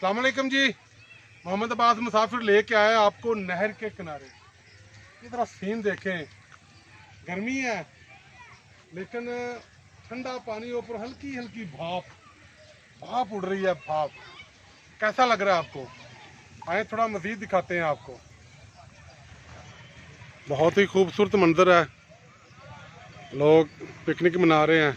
अस्सलाम वालेकुम जी। मोहम्मद अब्बास मुसाफिर लेके आया आपको नहर के किनारे की तरह सीन देखें। गर्मी है लेकिन ठंडा पानी, ऊपर हल्की हल्की भाप उड़ रही है। भाप कैसा लग रहा है आपको? आए थोड़ा मज़ीद दिखाते हैं आपको। बहुत ही खूबसूरत मंजर है, लोग पिकनिक मना रहे हैं।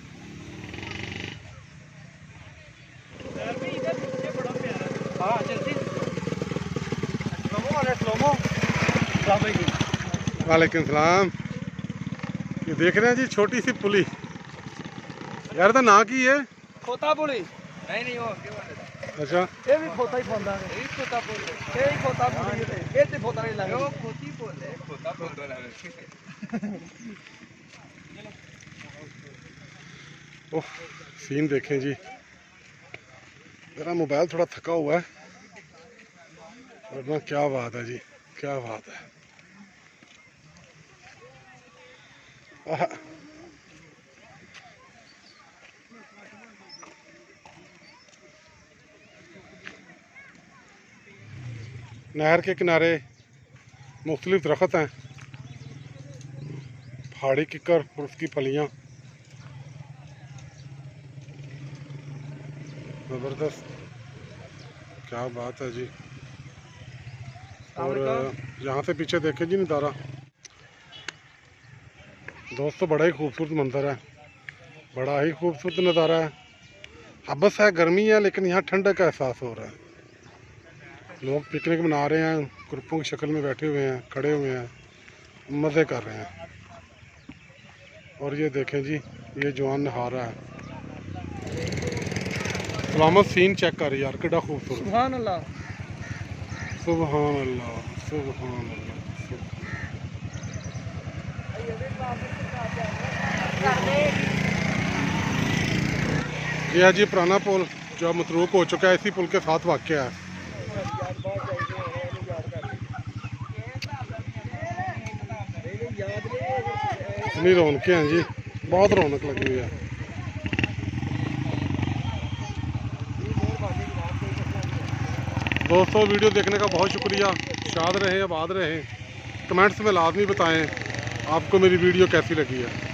वालेकुम सलाम। ये देख रहे हैं जी छोटी सी पुली। यार तो ना की है खोता पुली नहीं हो अच्छा ये भी खोता ही फोंदा है ये खोता पुल ये ही खोता पुली है ये ते खोता नहीं लगा वो खोती पुल है खोता पुल तो लगा। ओह सीन देखें जी। मेरा मोबाइल थोड़ा थका हुआ है वरना क्या बात है जी, क्या बात है। नहर के किनारे मुख्तलिफ दरख्त हैं, पहाड़ी किकर और उसकी फलियाँ ज़बरदस्त, क्या बात है जी। और यहाँ से पीछे देखें जी नज़ारा दोस्तों, बड़ा ही खूबसूरत मंजर है, बड़ा ही खूबसूरत नज़ारा है। हबस है, गर्मी है, लेकिन यहाँ ठंडक का एहसास हो रहा है। लोग पिकनिक मना रहे हैं, ग्रुपों की शक्ल में बैठे हुए हैं, खड़े हुए हैं, मज़े कर रहे हैं। और ये देखें जी, ये जवान नहा रहा है। सलामत सीन चेक कर यार, कितना खूबसूरत। सुभान अल्लाह सुभान अल्लाह सुभान अल्लाह। ये है जी पुराना पुल जो मतरूक हो चुका है, इसी पुल के साथ वाक़या है। इतनी रौनकें हैं जी, बहुत रौनक लगी हुई है। दोस्तों वीडियो देखने का बहुत शुक्रिया। शाद रहें, आबाद रहें। कमेंट्स में लाजमी बताएं आपको मेरी वीडियो कैसी लगी है।